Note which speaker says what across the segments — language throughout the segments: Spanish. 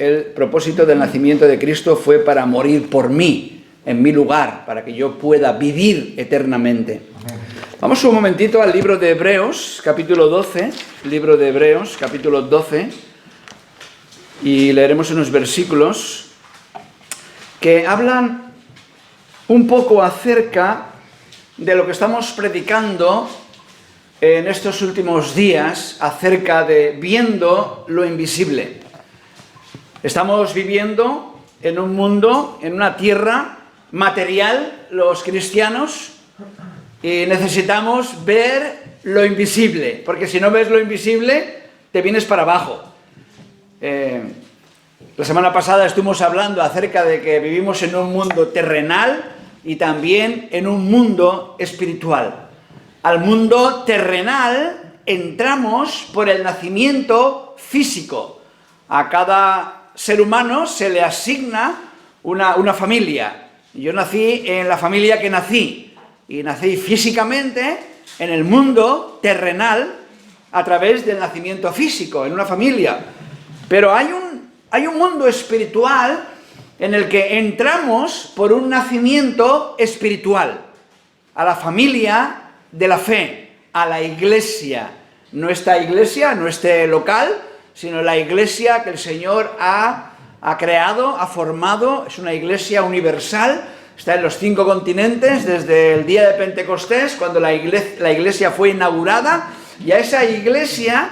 Speaker 1: el propósito del nacimiento de Cristo fue para morir por mí, en mi lugar, para que yo pueda vivir eternamente. Vamos un momentito al libro de Hebreos, capítulo 12, libro de Hebreos, capítulo 12, y leeremos unos versículos que hablan un poco acerca de lo que estamos predicando en estos últimos días, acerca de viendo lo invisible. Estamos viviendo en un mundo, en una tierra material, los cristianos, y necesitamos ver lo invisible, porque si no ves lo invisible, te vienes para abajo. La semana pasada estuvimos hablando acerca de que vivimos en un mundo terrenal y también en un mundo espiritual. Al mundo terrenal entramos por el nacimiento físico. A cada ser humano se le asigna una familia. Yo nací en la familia que nací, y nací físicamente en el mundo terrenal a través del nacimiento físico, en una familia. Pero hay un mundo espiritual en el que entramos por un nacimiento espiritual, a la familia de la fe, a la iglesia. No esta iglesia, no este local, sino la iglesia que el Señor ha creado, ha formado. Es una iglesia universal, está en los 5 continentes desde el día de Pentecostés, cuando la iglesia fue inaugurada, y a esa iglesia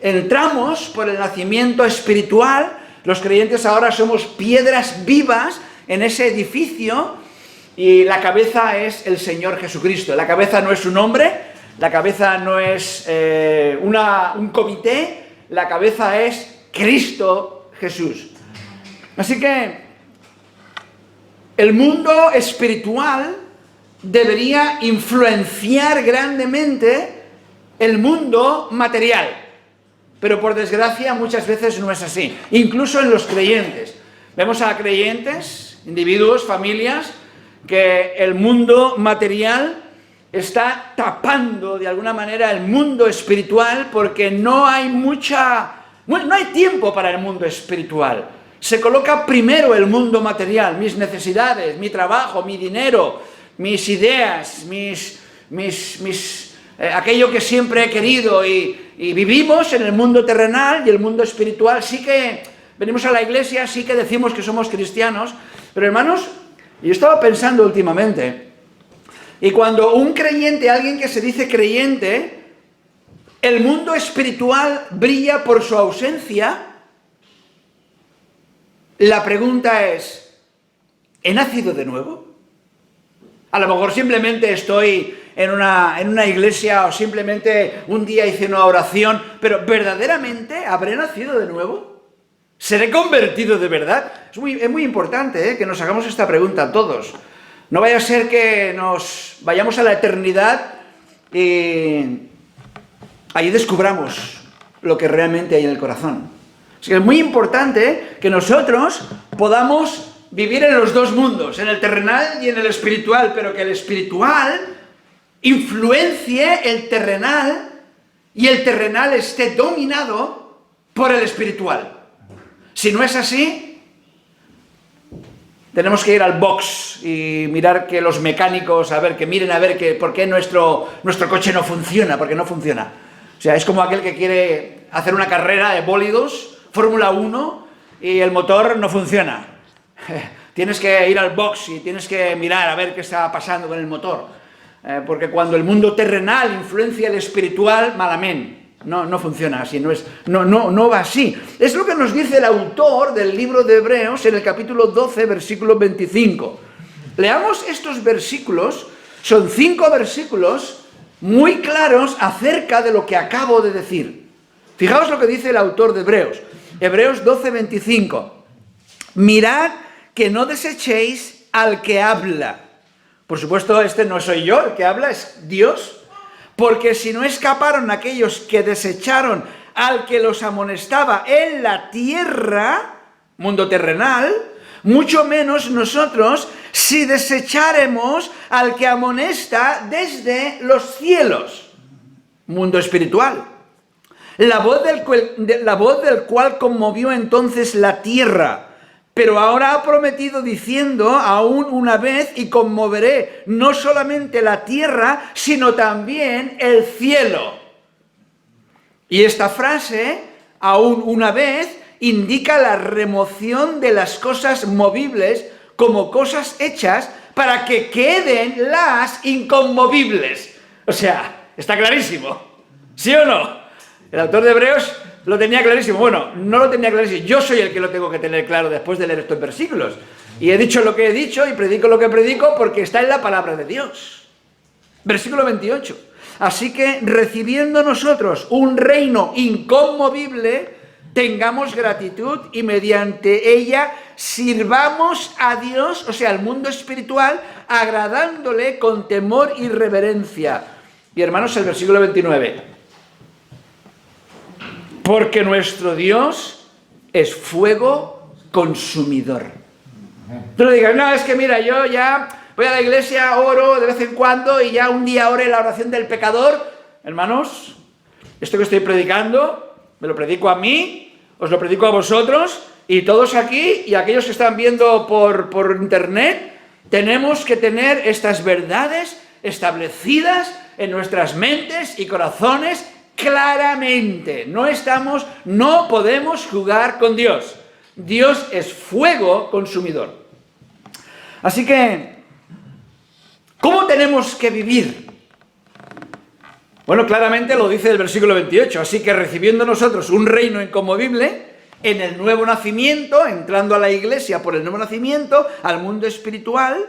Speaker 1: entramos por el nacimiento espiritual. Los creyentes ahora somos piedras vivas en ese edificio, y la cabeza es el Señor Jesucristo. La cabeza no es un hombre, la cabeza no es un comité, la cabeza es Cristo Jesús. Así que el mundo espiritual debería influenciar grandemente el mundo material, pero por desgracia muchas veces no es así, incluso en los creyentes. Vemos a creyentes, individuos, familias, que el mundo material está tapando de alguna manera el mundo espiritual, porque no hay tiempo para el mundo espiritual. Se coloca primero el mundo material, mis necesidades, mi trabajo, mi dinero, mis ideas, aquello que siempre he querido, y vivimos en el mundo terrenal, y el mundo espiritual sí que venimos a la iglesia, sí que decimos que somos cristianos, pero hermanos, yo estaba pensando últimamente, y cuando un creyente, alguien que se dice creyente, el mundo espiritual brilla por su ausencia, la pregunta es, ¿he nacido de nuevo? A lo mejor simplemente estoy en una iglesia, o simplemente un día hice una oración, pero ¿verdaderamente habré nacido de nuevo? ¿Seré convertido de verdad? Es muy importante que nos hagamos esta pregunta todos. No vaya a ser que nos vayamos a la eternidad y ahí descubramos lo que realmente hay en el corazón. Así que es muy importante que nosotros podamos vivir en los dos mundos, en el terrenal y en el espiritual, pero que el espiritual influencie el terrenal y el terrenal esté dominado por el espiritual. Si no es así, tenemos que ir al box y mirar que los mecánicos, miren por qué nuestro coche no funciona, porque no funciona. O sea, es como aquel que quiere hacer una carrera de bólidos, Fórmula 1, y el motor no funciona. Tienes que ir al box y tienes que mirar a ver qué está pasando con el motor. Porque cuando el mundo terrenal influencia el espiritual, malamente. No funciona así, no va así. Es lo que nos dice el autor del libro de Hebreos en el capítulo 12, versículo 25. Leamos estos versículos, son 5 versículos muy claros acerca de lo que acabo de decir. Fijaos lo que dice el autor de Hebreos. Hebreos 12, 25. Mirad que no desechéis al que habla. Por supuesto, este no soy yo, el que habla es Dios. Porque si no escaparon aquellos que desecharon al que los amonestaba en la tierra, mundo terrenal, mucho menos nosotros si desecharemos al que amonesta desde los cielos, mundo espiritual. la voz del cual conmovió entonces la tierra. Pero ahora ha prometido diciendo aún una vez, y conmoveré no solamente la tierra, sino también el cielo. Y esta frase, aún una vez, indica la remoción de las cosas movibles como cosas hechas para que queden las inconmovibles. O sea, está clarísimo, ¿sí o no? El autor de Hebreos lo tenía clarísimo. Bueno, no lo tenía clarísimo. Yo soy el que lo tengo que tener claro después de leer estos versículos. Y he dicho lo que he dicho y predico lo que predico porque está en la palabra de Dios. Versículo 28. Así que recibiendo nosotros un reino inconmovible, tengamos gratitud y mediante ella sirvamos a Dios, o sea, al mundo espiritual, agradándole con temor y reverencia. Y hermanos, el versículo 29. Porque nuestro Dios es fuego consumidor. Tú no digas, no, es que mira, yo ya voy a la iglesia, oro de vez en cuando y ya un día ore la oración del pecador. Hermanos, esto que estoy predicando, me lo predico a mí, os lo predico a vosotros y todos aquí y aquellos que están viendo por internet, tenemos que tener estas verdades establecidas en nuestras mentes y corazones claramente. No podemos jugar con Dios. Dios es fuego consumidor. Así que, ¿cómo tenemos que vivir? Bueno, claramente lo dice el versículo 28. Así que recibiendo nosotros un reino inconmovible, en el nuevo nacimiento, entrando a la iglesia por el nuevo nacimiento, al mundo espiritual,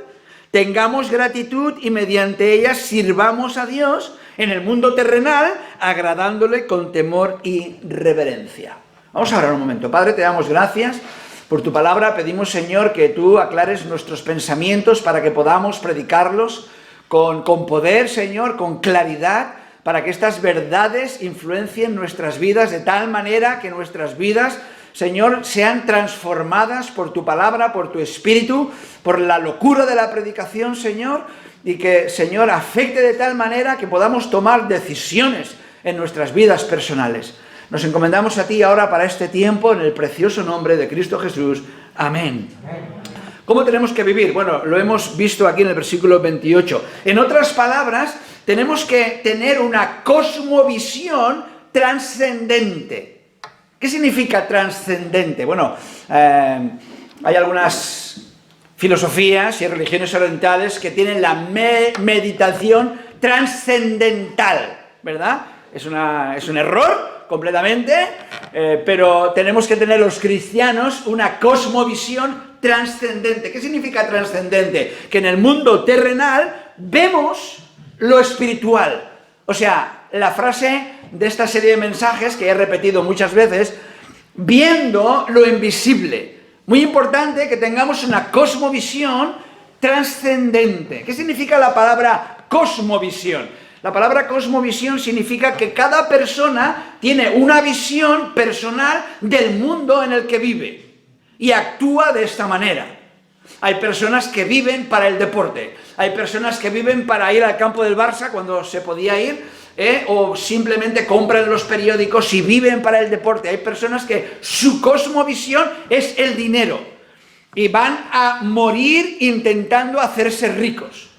Speaker 1: tengamos gratitud y mediante ella sirvamos a Dios en el mundo terrenal, agradándole con temor y reverencia. Vamos a orar un momento. Padre, te damos gracias por tu palabra. Pedimos, Señor, que tú aclares nuestros pensamientos para que podamos predicarlos con poder, Señor, con claridad, para que estas verdades influencien nuestras vidas de tal manera que nuestras vidas, Señor, sean transformadas por tu palabra, por tu espíritu, por la locura de la predicación, Señor, y que, Señor, afecte de tal manera que podamos tomar decisiones en nuestras vidas personales. Nos encomendamos a ti ahora para este tiempo en el precioso nombre de Cristo Jesús. Amén. ¿Cómo tenemos que vivir? Bueno, lo hemos visto aquí en el versículo 28. En otras palabras, tenemos que tener una cosmovisión trascendente. ¿Qué significa trascendente? Bueno, hay algunas filosofías y religiones orientales que tienen la meditación trascendental, ¿verdad? Es un error completamente, pero tenemos que tener los cristianos una cosmovisión trascendente. ¿Qué significa trascendente? Que en el mundo terrenal vemos lo espiritual. O sea, la frase de esta serie de mensajes que he repetido muchas veces, viendo lo invisible. Muy importante que tengamos una cosmovisión trascendente. ¿Qué significa la palabra cosmovisión? La palabra cosmovisión significa que cada persona tiene una visión personal del mundo en el que vive y actúa de esta manera. Hay personas que viven para el deporte, hay personas que viven para ir al campo del Barça cuando se podía ir, o simplemente compran los periódicos y viven para el deporte. Hay personas que su cosmovisión es el dinero y van a morir intentando hacerse ricos.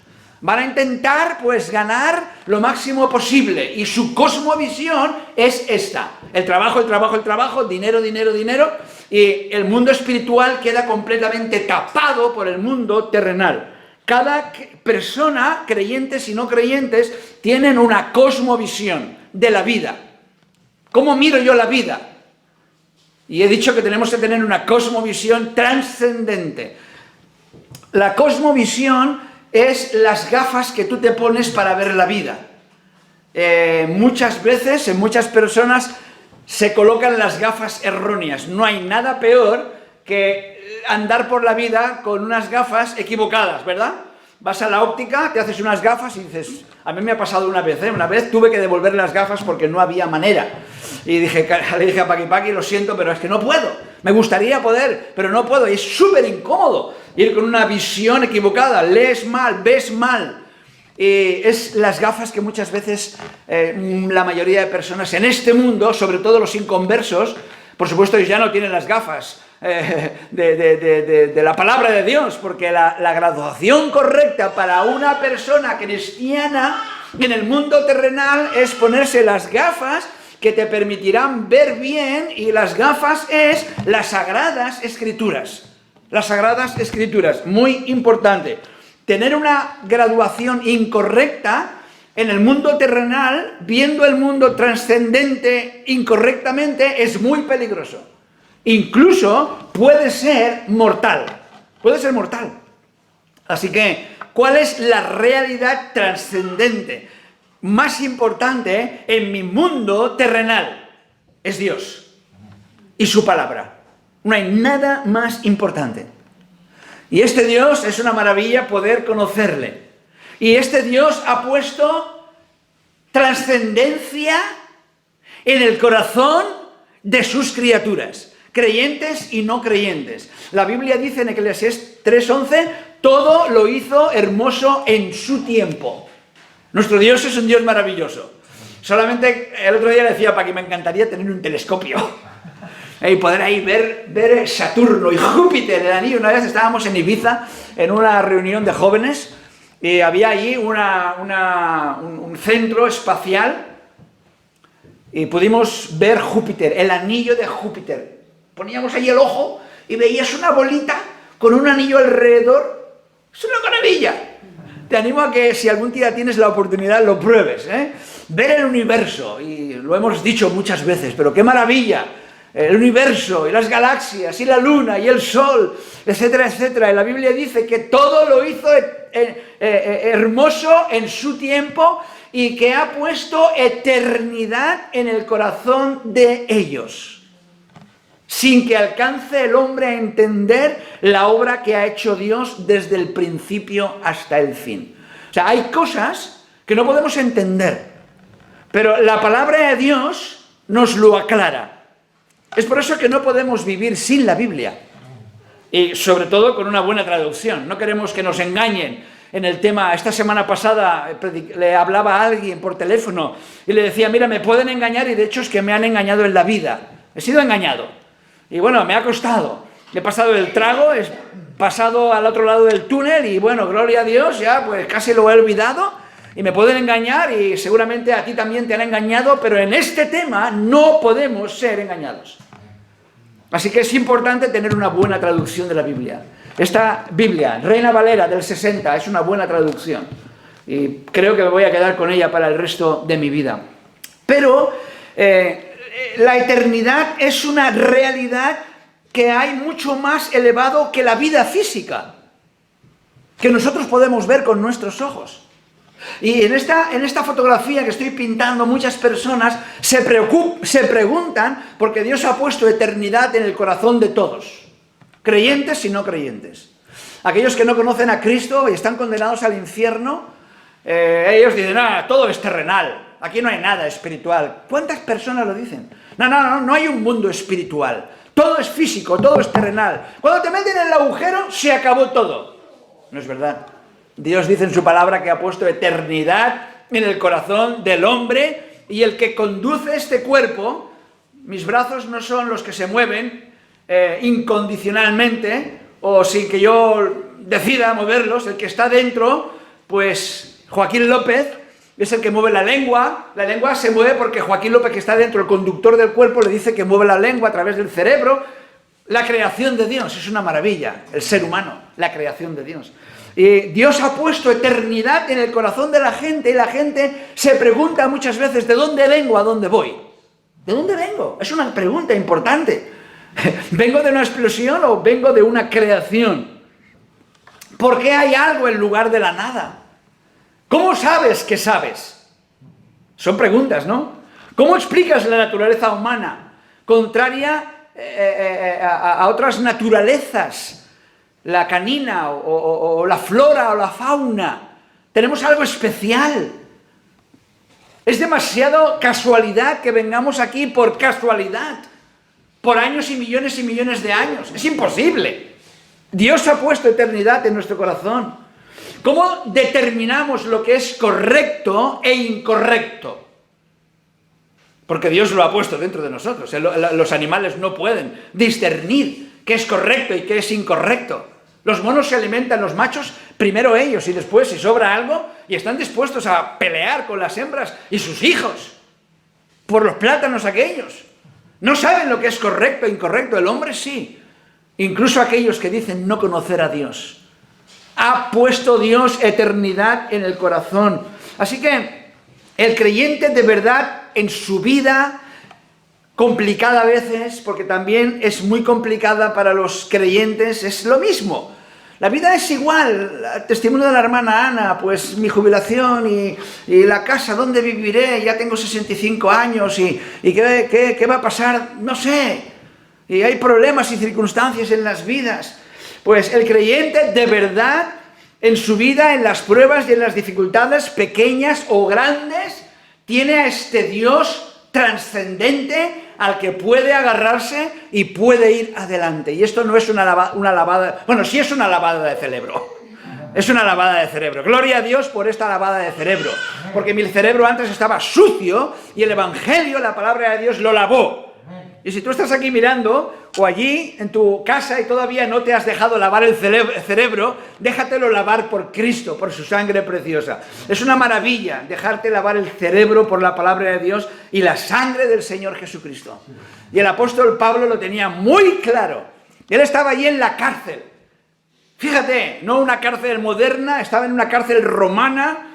Speaker 1: Van a intentar, pues, ganar lo máximo posible y su cosmovisión es esta. El trabajo, dinero, dinero, dinero, y el mundo espiritual queda completamente tapado por el mundo terrenal. Cada persona, creyentes y no creyentes, tienen una cosmovisión de la vida. ¿Cómo miro yo la vida? Y he dicho que tenemos que tener una cosmovisión trascendente. La cosmovisión es las gafas que tú te pones para ver la vida. Muchas veces, en muchas personas, se colocan las gafas erróneas. No hay nada peor que andar por la vida con unas gafas equivocadas, ¿verdad? Vas a la óptica, te haces unas gafas y dices, a mí me ha pasado una vez tuve que devolver las gafas porque no había manera. Y le dije a Paqui, lo siento, pero es que no puedo. Me gustaría poder, pero no puedo. Y es súper incómodo ir con una visión equivocada, lees mal, ves mal. Y es las gafas que muchas veces la mayoría de personas en este mundo, sobre todo los inconversos, por supuesto ellos ya no tienen las gafas de la palabra de Dios, porque la graduación correcta para una persona cristiana en el mundo terrenal es ponerse las gafas que te permitirán ver bien, y las gafas es las Sagradas Escrituras. Las Sagradas Escrituras, muy importante. Tener una graduación incorrecta en el mundo terrenal, viendo el mundo trascendente incorrectamente, es muy peligroso. Incluso puede ser mortal. Puede ser mortal. Así que, ¿cuál es la realidad trascendente más importante en mi mundo terrenal? Es Dios y su palabra. No hay nada más importante. Y este Dios es una maravilla poder conocerle. Y este Dios ha puesto trascendencia en el corazón de sus criaturas, creyentes y no creyentes. La Biblia dice en Eclesiastés 3:11, todo lo hizo hermoso en su tiempo. Nuestro Dios es un Dios maravilloso. Solamente el otro día le decía a Paqui, me encantaría tener un telescopio y poder ahí ver Saturno y Júpiter, el anillo. Una vez estábamos en Ibiza en una reunión de jóvenes y había allí un centro espacial y pudimos ver Júpiter, el anillo de Júpiter. Poníamos ahí el ojo y veías una bolita con un anillo alrededor. Es una maravilla. Te animo a que si algún día tienes la oportunidad lo pruebes, ver el universo, y lo hemos dicho muchas veces, pero qué maravilla. El universo y las galaxias y la luna y el sol, etcétera, etcétera. Y la Biblia dice que todo lo hizo hermoso en su tiempo y que ha puesto eternidad en el corazón de ellos, sin que alcance el hombre a entender la obra que ha hecho Dios desde el principio hasta el fin. O sea, hay cosas que no podemos entender, pero la palabra de Dios nos lo aclara. Es por eso que no podemos vivir sin la Biblia, y sobre todo con una buena traducción. No queremos que nos engañen en el tema. Esta semana pasada le hablaba a alguien por teléfono y le decía, mira, me pueden engañar, y de hecho es que me han engañado en la vida. He sido engañado. Y bueno, me ha costado. He pasado el trago, he pasado al otro lado del túnel y bueno, gloria a Dios, ya pues casi lo he olvidado. Y me pueden engañar, y seguramente a ti también te han engañado, pero en este tema no podemos ser engañados. Así que es importante tener una buena traducción de la Biblia. Esta Biblia, Reina Valera del 60, es una buena traducción. Y creo que me voy a quedar con ella para el resto de mi vida. Pero la eternidad es una realidad que hay mucho más elevado que la vida física, que nosotros podemos ver con nuestros ojos. Y en esta fotografía que estoy pintando, muchas personas se preguntan, porque Dios ha puesto eternidad en el corazón de todos, creyentes y no creyentes. Aquellos que no conocen a Cristo y están condenados al infierno, ellos dicen, todo es terrenal, aquí no hay nada espiritual. ¿Cuántas personas lo dicen? No hay un mundo espiritual, todo es físico, todo es terrenal. Cuando te meten en el agujero, se acabó todo. No es verdad. Dios dice en su palabra que ha puesto eternidad en el corazón del hombre, y el que conduce este cuerpo, mis brazos no son los que se mueven incondicionalmente o sin que yo decida moverlos. El que está dentro, pues Joaquín López, es el que mueve la lengua se mueve porque Joaquín López, que está dentro, el conductor del cuerpo, le dice que mueve la lengua a través del cerebro. La creación de Dios es una maravilla, el ser humano, la creación de Dios. Y Dios ha puesto eternidad en el corazón de la gente, y la gente se pregunta muchas veces, ¿de dónde vengo, a dónde voy? ¿De dónde vengo? Es una pregunta importante. ¿Vengo de una explosión o vengo de una creación? ¿Por qué hay algo en lugar de la nada? ¿Cómo sabes que sabes? Son preguntas, ¿no? ¿Cómo explicas la naturaleza humana contraria a otras naturalezas? La canina o la flora o la fauna. Tenemos algo especial. Es demasiado casualidad que vengamos aquí por casualidad, por años y millones de años. Es imposible. Dios ha puesto eternidad en nuestro corazón. ¿Cómo determinamos lo que es correcto e incorrecto? Porque Dios lo ha puesto dentro de nosotros. Los animales no pueden discernir qué es correcto y qué es incorrecto. Los monos se alimentan, los machos, primero ellos y después, si sobra algo, y están dispuestos a pelear con las hembras y sus hijos por los plátanos aquellos. No saben lo que es correcto e incorrecto. El hombre sí. Incluso aquellos que dicen no conocer a Dios. Ha puesto Dios eternidad en el corazón. Así que el creyente de verdad en su vida, complicada a veces, porque también es muy complicada para los creyentes, es lo mismo. La vida es igual. El testimonio de la hermana Ana, pues mi jubilación y la casa, ¿dónde viviré? Ya tengo 65 años y ¿qué va a pasar? No sé. Y hay problemas y circunstancias en las vidas. Pues el creyente de verdad en su vida, en las pruebas y en las dificultades pequeñas o grandes, tiene a este Dios trascendente al que puede agarrarse y puede ir adelante. Y esto no es una lavada, bueno, sí es una lavada de cerebro. Es una lavada de cerebro. Gloria a Dios por esta lavada de cerebro. Porque mi cerebro antes estaba sucio y el Evangelio, la palabra de Dios, lo lavó. Y si tú estás aquí mirando, o allí en tu casa y todavía no te has dejado lavar el cerebro, déjatelo lavar por Cristo, por su sangre preciosa. Es una maravilla dejarte lavar el cerebro por la palabra de Dios y la sangre del Señor Jesucristo. Y el apóstol Pablo lo tenía muy claro. Él estaba allí en la cárcel. Fíjate, no una cárcel moderna, estaba en una cárcel romana,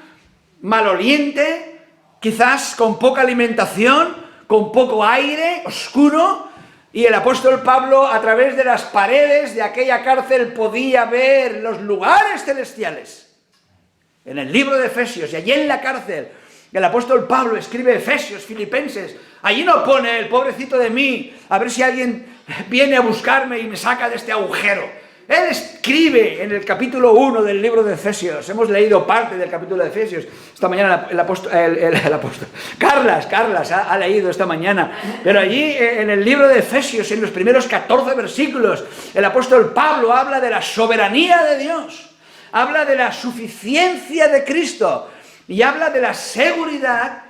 Speaker 1: maloliente, quizás con poca alimentación, con poco aire, oscuro, y el apóstol Pablo a través de las paredes de aquella cárcel podía ver los lugares celestiales. En el libro de Efesios, y allí en la cárcel, el apóstol Pablo escribe Efesios, Filipenses. Allí no pone el pobrecito de mí, a ver si alguien viene a buscarme y me saca de este agujero. Él escribe en el capítulo 1 del libro de Efesios. Hemos leído parte del capítulo de Efesios. Esta mañana el apóstol Carlas ha leído esta mañana. Pero allí en el libro de Efesios, en los primeros 14 versículos, el apóstol Pablo habla de la soberanía de Dios. Habla de la suficiencia de Cristo. Y habla de la seguridad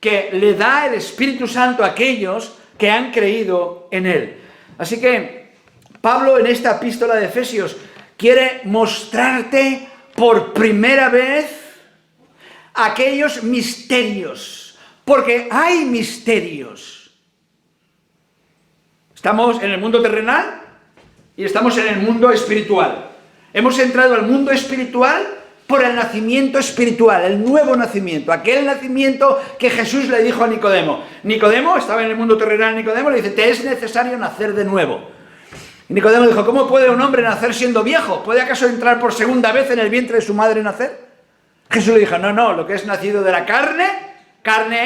Speaker 1: que le da el Espíritu Santo a aquellos que han creído en Él. Así que Pablo en esta epístola de Efesios quiere mostrarte por primera vez aquellos misterios, porque hay misterios. Estamos en el mundo terrenal y estamos en el mundo espiritual. Hemos entrado al mundo espiritual por el nacimiento espiritual, el nuevo nacimiento, aquel nacimiento que Jesús le dijo a Nicodemo. Nicodemo, estaba en el mundo terrenal, Nicodemo le dice, te es necesario nacer de nuevo. Y Nicodemo dijo, ¿cómo puede un hombre nacer siendo viejo? ¿Puede acaso entrar por segunda vez en el vientre de su madre y nacer? Jesús le dijo, no, lo que es nacido de la carne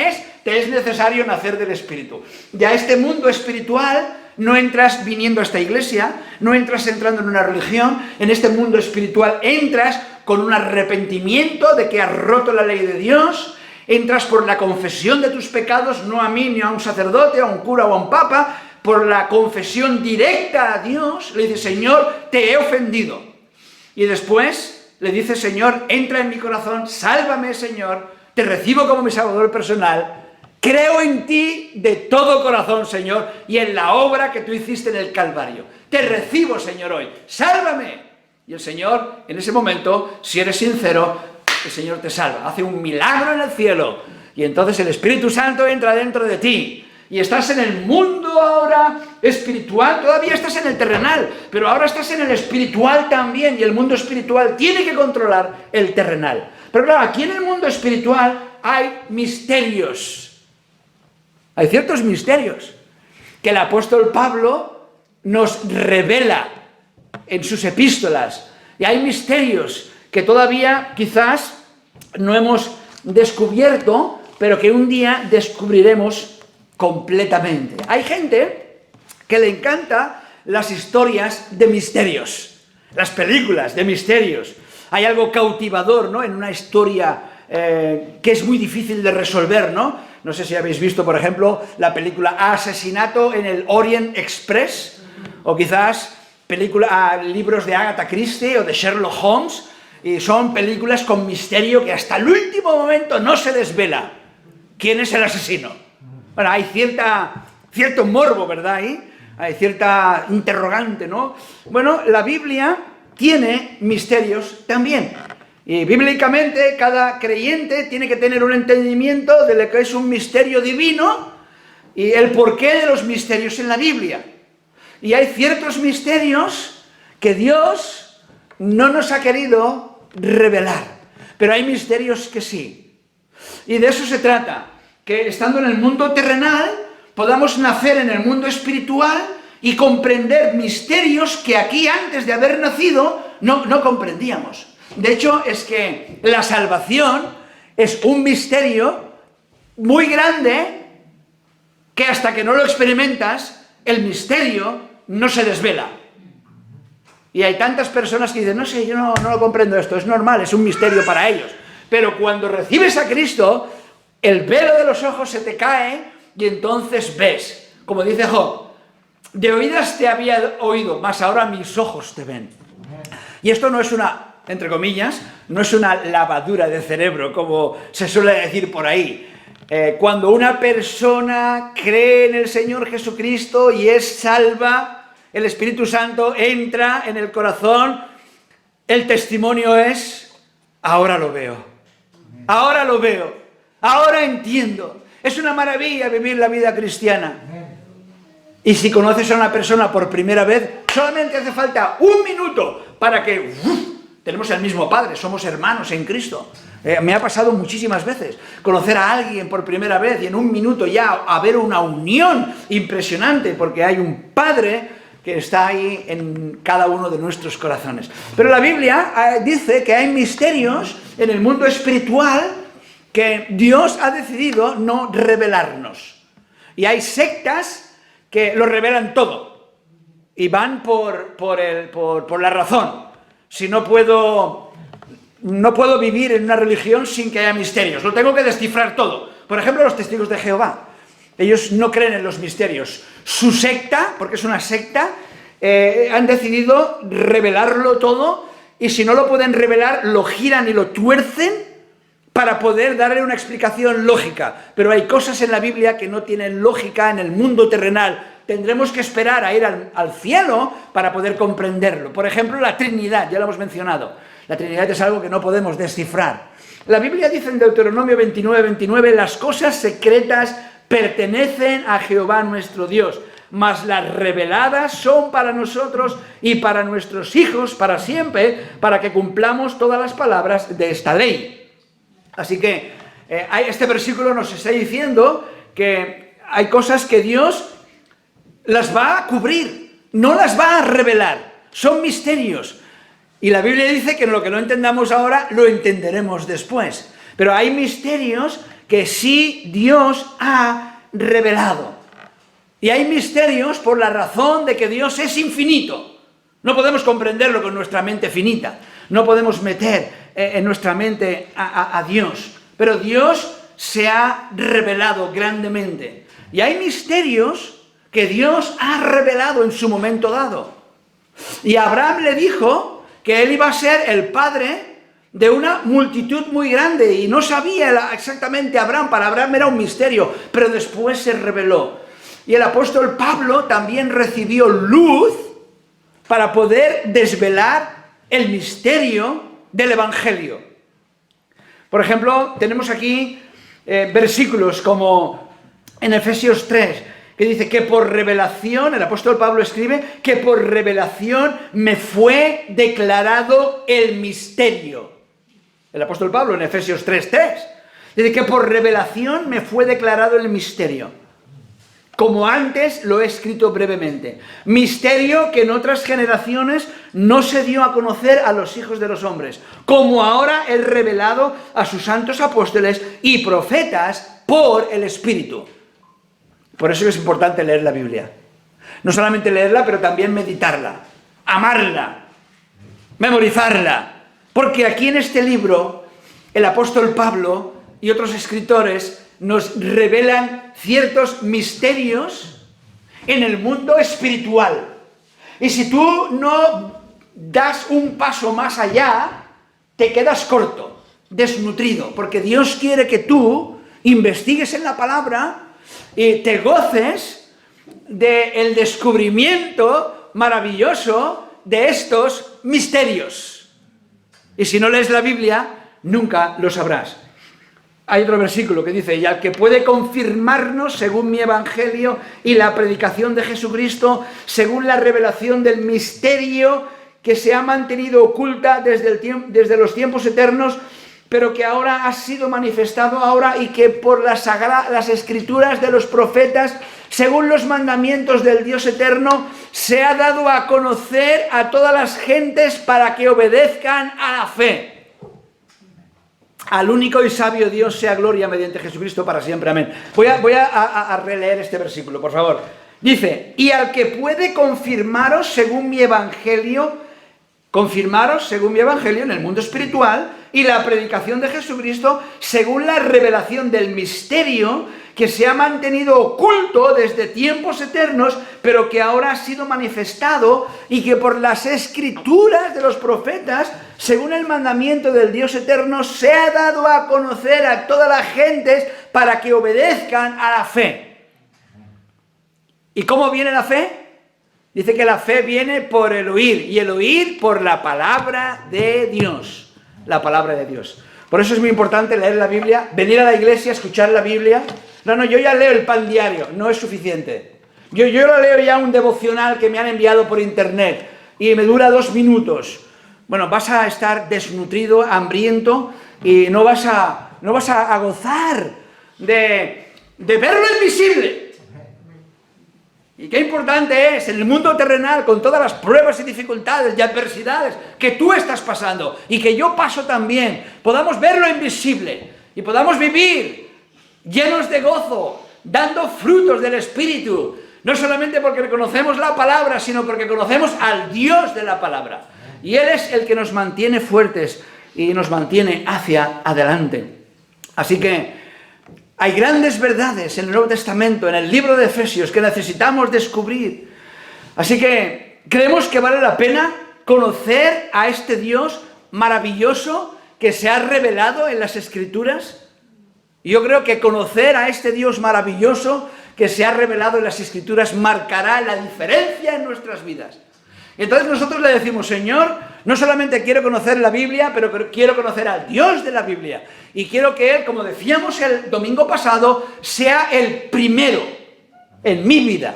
Speaker 1: es, te es necesario nacer del Espíritu. Y a este mundo espiritual no entras viniendo a esta iglesia, no entras entrando en una religión, en este mundo espiritual entras con un arrepentimiento de que has roto la ley de Dios, entras por la confesión de tus pecados, no a mí, ni a un sacerdote, a un cura o a un papa, por la confesión directa a Dios, le dice, Señor, te he ofendido. Y después le dice, Señor, entra en mi corazón, sálvame, Señor, te recibo como mi salvador personal, creo en ti de todo corazón, Señor, y en la obra que tú hiciste en el Calvario. Te recibo, Señor, hoy, sálvame. Y el Señor, en ese momento, si eres sincero, el Señor te salva, hace un milagro en el cielo, y entonces el Espíritu Santo entra dentro de ti. Y estás en el mundo ahora espiritual, todavía estás en el terrenal, pero ahora estás en el espiritual también, y el mundo espiritual tiene que controlar el terrenal. Pero claro, aquí en el mundo espiritual hay misterios. Hay ciertos misterios que el apóstol Pablo nos revela en sus epístolas. Y hay misterios que todavía quizás no hemos descubierto, pero que un día descubriremos completamente. Hay gente que le encanta las historias de misterios, las películas de misterios. Hay algo cautivador, ¿no?, en una historia que es muy difícil de resolver, ¿no? No sé si habéis visto, por ejemplo, la película Asesinato en el Orient Express, o quizás libros de Agatha Christie o de Sherlock Holmes. y son películas con misterio que hasta el último momento no se desvela quién es el asesino. Bueno, hay cierto morbo, ¿verdad? Hay cierta interrogante, ¿no? Bueno, la Biblia tiene misterios también. Y bíblicamente cada creyente tiene que tener un entendimiento de lo que es un misterio divino y el porqué de los misterios en la Biblia. Y hay ciertos misterios que Dios no nos ha querido revelar, pero hay misterios que sí. Y de eso se trata, que estando en el mundo terrenal podamos nacer en el mundo espiritual y comprender misterios que aquí antes de haber nacido no comprendíamos. De hecho, es que la salvación es un misterio muy grande que hasta que no lo experimentas, el misterio no se desvela. Y hay tantas personas que dicen, no sé, yo no lo comprendo esto, es normal, es un misterio para ellos. Pero cuando recibes a Cristo, el velo de los ojos se te cae y entonces ves. Como dice Job, de oídas te había oído, mas ahora mis ojos te ven. Y esto no es una, entre comillas, no es una lavadura de cerebro, como se suele decir por ahí. Cuando una persona cree en el Señor Jesucristo y es salva, el Espíritu Santo entra en el corazón, el testimonio es, ahora lo veo, ahora entiendo. Es una maravilla vivir la vida cristiana. Y si conoces a una persona por primera vez, solamente hace falta un minuto para que tenemos el mismo Padre, somos hermanos en Cristo. Me ha pasado muchísimas veces conocer a alguien por primera vez y en un minuto ya haber una unión impresionante porque hay un Padre que está ahí en cada uno de nuestros corazones. Pero la Biblia dice que hay misterios en el mundo espiritual que Dios ha decidido no revelarnos. Y hay sectas que lo revelan todo y van por la razón. Si no puedo vivir en una religión sin que haya misterios, lo tengo que descifrar todo. Por ejemplo, los testigos de Jehová. Ellos no creen en los misterios. Su secta, porque es una secta, han decidido revelarlo todo y si no lo pueden revelar, lo giran y lo tuercen para poder darle una explicación lógica. Pero hay cosas en la Biblia que no tienen lógica en el mundo terrenal. Tendremos que esperar a ir al cielo para poder comprenderlo. Por ejemplo, la Trinidad, ya lo hemos mencionado. La Trinidad es algo que no podemos descifrar. La Biblia dice en Deuteronomio 29:29, las cosas secretas pertenecen a Jehová nuestro Dios, mas las reveladas son para nosotros y para nuestros hijos para siempre, para que cumplamos todas las palabras de esta ley. Así que este versículo nos está diciendo que hay cosas que Dios las va a cubrir, no las va a revelar, son misterios. Y la Biblia dice que lo que no entendamos ahora, lo entenderemos después. Pero hay misterios que sí Dios ha revelado. Y hay misterios por la razón de que Dios es infinito. No podemos comprenderlo con nuestra mente finita. No podemos meter en nuestra mente a Dios. Pero Dios se ha revelado grandemente. Y hay misterios que Dios ha revelado en su momento dado. Y Abraham le dijo que él iba a ser el padre de una multitud muy grande. Y no sabía exactamente Abraham. Para Abraham era un misterio. Pero después se reveló. Y el apóstol Pablo también recibió luz para poder desvelar el misterio del Evangelio. Por ejemplo, tenemos aquí versículos como en Efesios 3, que dice que por revelación, el apóstol Pablo escribe, que por revelación me fue declarado el misterio. El apóstol Pablo en Efesios 3:3 dice que por revelación me fue declarado el misterio. Como antes lo he escrito brevemente. Misterio que en otras generaciones no se dio a conocer a los hijos de los hombres, como ahora es revelado a sus santos apóstoles y profetas por el Espíritu. Por eso es importante leer la Biblia. No solamente leerla, pero también meditarla, amarla, memorizarla. Porque aquí en este libro, el apóstol Pablo y otros escritores nos revelan ciertos misterios en el mundo espiritual. Y si tú no das un paso más allá, te quedas corto, desnutrido, porque Dios quiere que tú investigues en la palabra y te goces del descubrimiento maravilloso de estos misterios. Y si no lees la Biblia, nunca lo sabrás. Hay otro versículo que dice, y al que puede confirmarnos según mi evangelio y la predicación de Jesucristo, según la revelación del misterio que se ha mantenido oculta desde los tiempos eternos, pero que ahora ha sido manifestado ahora y que por las escrituras de los profetas, según los mandamientos del Dios eterno, se ha dado a conocer a todas las gentes para que obedezcan a la fe. Al único y sabio Dios sea gloria mediante Jesucristo para siempre. Amén. Voy a releer este versículo, por favor. Dice, y al que puede confirmaros según mi evangelio en el mundo espiritual y la predicación de Jesucristo según la revelación del misterio que se ha mantenido oculto desde tiempos eternos, pero que ahora ha sido manifestado y que por las escrituras de los profetas, según el mandamiento del Dios eterno, se ha dado a conocer a todas las gentes para que obedezcan a la fe. ¿Y cómo viene la fe? Dice que la fe viene por el oír, y el oír por la palabra de Dios. La palabra de Dios. Por eso es muy importante leer la Biblia, venir a la iglesia, escuchar la Biblia. No, yo ya leo el pan diario, no es suficiente. Yo lo leo ya un devocional que me han enviado por internet y me dura 2 minutos. Bueno, vas a estar desnutrido, hambriento y no vas a gozar de ver lo invisible. Y qué importante es en el mundo terrenal, con todas las pruebas y dificultades y adversidades que tú estás pasando y que yo paso también, podamos ver lo invisible y podamos vivir llenos de gozo, dando frutos del Espíritu, no solamente porque conocemos la palabra, sino porque conocemos al Dios de la palabra. Y Él es el que nos mantiene fuertes y nos mantiene hacia adelante. Así que hay grandes verdades en el Nuevo Testamento, en el libro de Efesios, que necesitamos descubrir. Así que creemos que vale la pena conocer a este Dios maravilloso que se ha revelado en las Escrituras. Y yo creo que conocer a este Dios maravilloso que se ha revelado en las Escrituras marcará la diferencia en nuestras vidas. Entonces nosotros le decimos, Señor, no solamente quiero conocer la Biblia, pero quiero conocer al Dios de la Biblia. Y quiero que Él, como decíamos el domingo pasado, sea el primero en mi vida.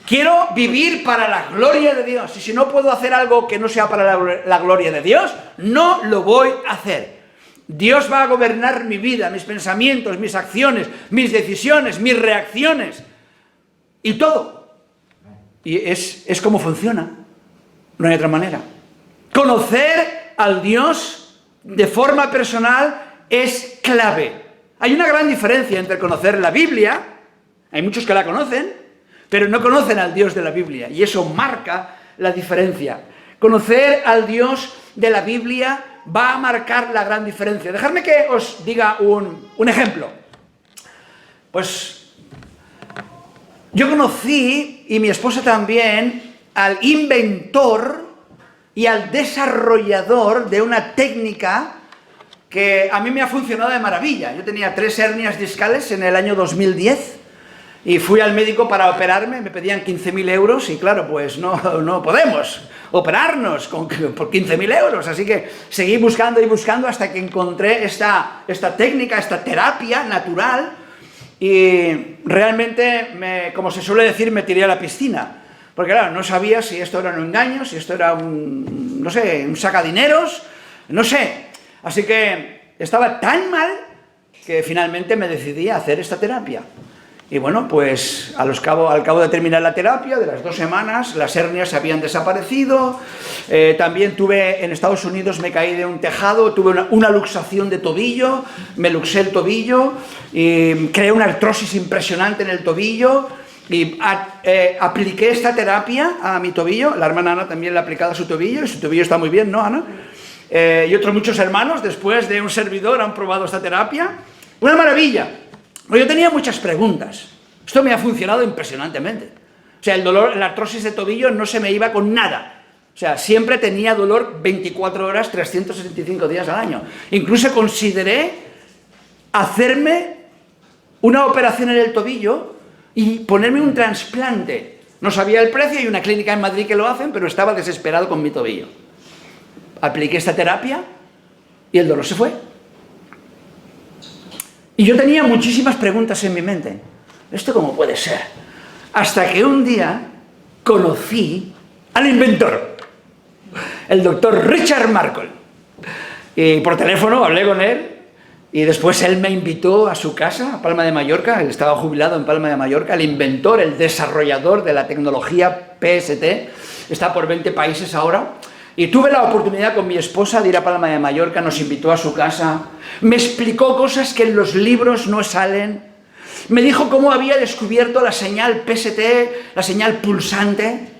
Speaker 1: Quiero vivir para la gloria de Dios. Y si no puedo hacer algo que no sea para la gloria de Dios, no lo voy a hacer. Dios va a gobernar mi vida, mis pensamientos, mis acciones, mis decisiones, mis reacciones. Y todo. Y es como funciona. No hay otra manera. Conocer al Dios de forma personal es clave. Hay una gran diferencia entre conocer la Biblia, hay muchos que la conocen, pero no conocen al Dios de la Biblia. Y eso marca la diferencia. Conocer al Dios de la Biblia va a marcar la gran diferencia. Dejadme que os diga un ejemplo. Pues yo conocí, y mi esposa también, al inventor y al desarrollador de una técnica que a mí me ha funcionado de maravilla. Yo tenía 3 hernias discales en el año 2010 y fui al médico para operarme, me pedían 15.000 euros y claro, pues no podemos operarnos por 15.000 euros. Así que seguí buscando y buscando hasta que encontré esta técnica, esta terapia natural. Y realmente, como se suele decir, me tiré a la piscina. Porque claro, no sabía si esto era un engaño, si esto era un sacadineros, no sé. Así que estaba tan mal que finalmente me decidí a hacer esta terapia. Y bueno, pues al cabo de terminar la terapia, de las 2 semanas, las hernias habían desaparecido. También en Estados Unidos me caí de un tejado, tuve una luxación de tobillo, me luxé el tobillo y creé una artrosis impresionante en el tobillo y apliqué esta terapia a mi tobillo. La hermana Ana también le ha aplicado a su tobillo y su tobillo está muy bien, ¿no, Ana? Y otros muchos hermanos, después de un servidor, han probado esta terapia. Una maravilla. Yo tenía muchas preguntas. Esto me ha funcionado impresionantemente. O sea, el dolor, la artrosis de tobillo no se me iba con nada. O O sea, siempre tenía dolor 24 horas, 365 días al año. Incluso consideré hacerme una operación en el tobillo y ponerme un trasplante. No sabía el precio, hay una clínica en Madrid que lo hacen, pero estaba desesperado con mi tobillo. Apliqué esta terapia y el dolor se fue. Y yo tenía muchísimas preguntas en mi mente. ¿Esto cómo puede ser? Hasta que un día conocí al inventor, el doctor Richard Markle. Y por teléfono hablé con él y después él me invitó a su casa, a Palma de Mallorca. Él estaba jubilado en Palma de Mallorca. El inventor, el desarrollador de la tecnología PST, está por 20 países ahora. Y tuve la oportunidad con mi esposa de ir a Palma de Mallorca, nos invitó a su casa, me explicó cosas que en los libros no salen, me dijo cómo había descubierto la señal PST, la señal pulsante.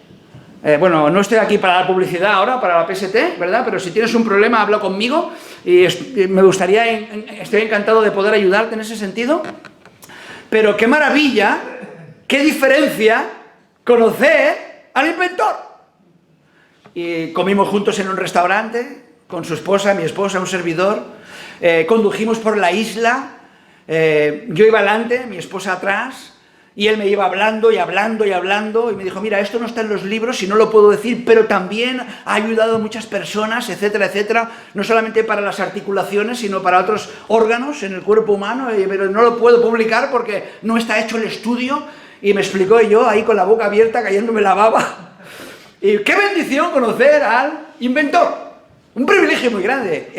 Speaker 1: Bueno, no estoy aquí para dar publicidad ahora, para la PST, ¿verdad? Pero si tienes un problema, habla conmigo y me gustaría, estoy encantado de poder ayudarte en ese sentido. Pero qué maravilla, qué diferencia conocer al inventor. Y comimos juntos en un restaurante, con su esposa, mi esposa, un servidor. Condujimos por la isla, yo iba adelante, mi esposa atrás, y él me iba hablando y hablando y hablando, y me dijo, mira, esto no está en los libros y no lo puedo decir, pero también ha ayudado a muchas personas, etcétera, etcétera, no solamente para las articulaciones, sino para otros órganos en el cuerpo humano, pero no lo puedo publicar porque no está hecho el estudio, y me explicó, y yo ahí con la boca abierta, cayéndome la baba. Y qué bendición conocer al inventor. Un privilegio muy grande.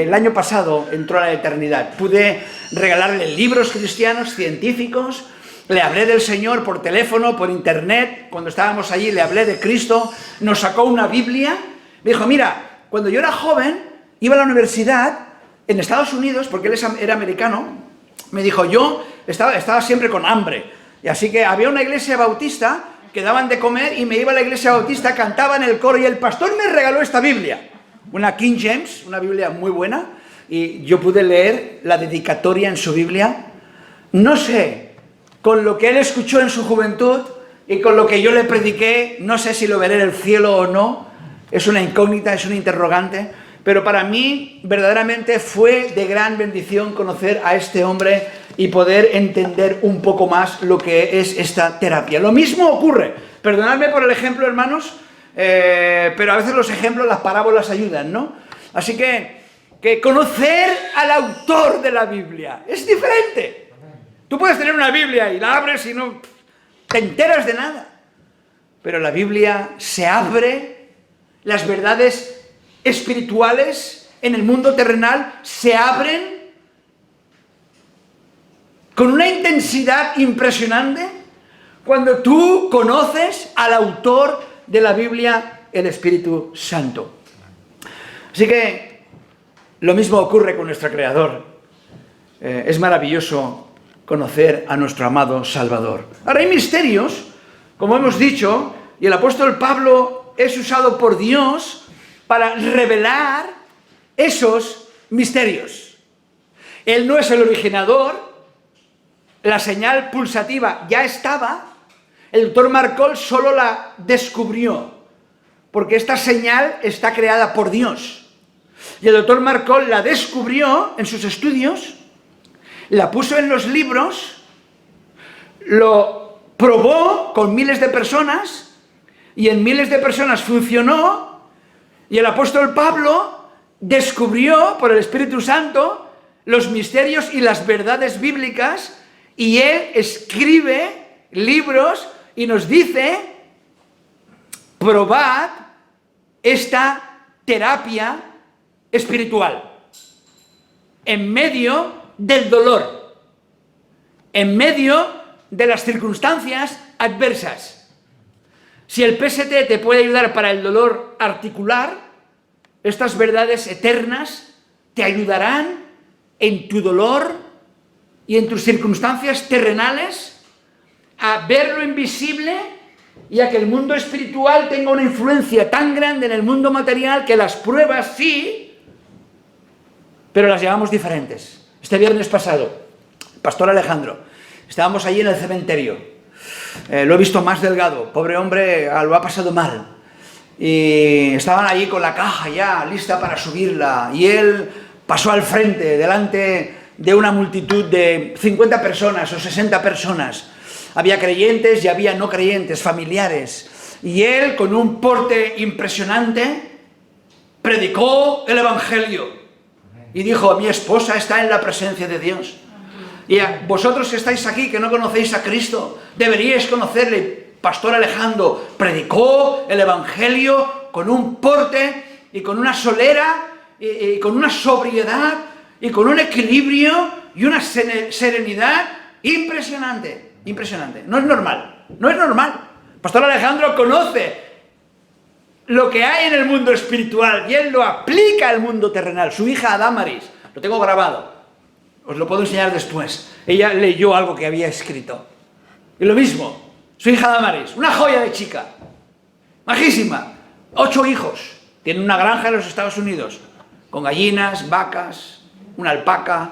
Speaker 1: El año pasado entró a la eternidad. Pude regalarle libros cristianos, científicos. Le hablé del Señor por teléfono, por internet. Cuando estábamos allí le hablé de Cristo. Nos sacó una Biblia. Me dijo, mira, cuando yo era joven, iba a la universidad en Estados Unidos, porque él era americano. Me dijo, yo estaba siempre con hambre. Y así que había una iglesia bautista que daban de comer y me iba a la iglesia bautista, cantaba en el coro y el pastor me regaló esta Biblia, una King James, una Biblia muy buena, y yo pude leer la dedicatoria en su Biblia. No sé, con lo que él escuchó en su juventud y con lo que yo le prediqué, no sé si lo veré en el cielo o no, es una incógnita, es un interrogante, pero para mí verdaderamente fue de gran bendición conocer a este hombre y poder entender un poco más lo que es esta terapia. Lo mismo ocurre, perdonadme por el ejemplo, hermanos, pero a veces los ejemplos, las parábolas ayudan, ¿no? Así que conocer al autor de la Biblia es diferente. Tú puedes tener una Biblia y la abres y no te enteras de nada, pero la Biblia se abre, las verdades espirituales en el mundo terrenal se abren con una intensidad impresionante cuando tú conoces al autor de la Biblia, el Espíritu Santo. Así que lo mismo ocurre con nuestro Creador. Es maravilloso conocer a nuestro amado Salvador. Ahora hay misterios, como hemos dicho, y el apóstol Pablo es usado por Dios para revelar esos misterios. Él no es el originador. La señal pulsativa ya estaba, el doctor Markle solo la descubrió, porque esta señal está creada por Dios. Y el doctor Markle la descubrió en sus estudios, la puso en los libros, lo probó con miles de personas, y en miles de personas funcionó, y el apóstol Pablo descubrió por el Espíritu Santo los misterios y las verdades bíblicas. Y él escribe libros y nos dice, probad esta terapia espiritual en medio del dolor, en medio de las circunstancias adversas. Si el PST te puede ayudar para el dolor articular, estas verdades eternas te ayudarán en tu dolor y en tus circunstancias terrenales a ver lo invisible y a que el mundo espiritual tenga una influencia tan grande en el mundo material que las pruebas sí, pero las llevamos diferentes. Este viernes pasado, Pastor Alejandro, estábamos allí en el cementerio. Lo he visto más delgado, pobre hombre, lo ha pasado mal. y estaban allí con la caja ya lista para subirla, y él pasó al frente, delante de una multitud de 50 personas o 60 personas. Había creyentes y había no creyentes, familiares, y él, con un porte impresionante, predicó el Evangelio y dijo: mi esposa está en la presencia de Dios, y vosotros que estáis aquí, que no conocéis a Cristo, deberíais conocerle. Pastor Alejandro predicó el Evangelio con un porte y con una solera y con una sobriedad y con un equilibrio y una serenidad impresionante, impresionante. No es normal, no es normal. Pastor Alejandro conoce lo que hay en el mundo espiritual y él lo aplica al mundo terrenal. Su hija Damaris, lo tengo grabado, os lo puedo enseñar después. Ella leyó algo que había escrito. Y lo mismo, su hija Damaris, una joya de chica, majísima, 8 hijos, tiene una granja en los Estados Unidos, con gallinas, vacas, una alpaca,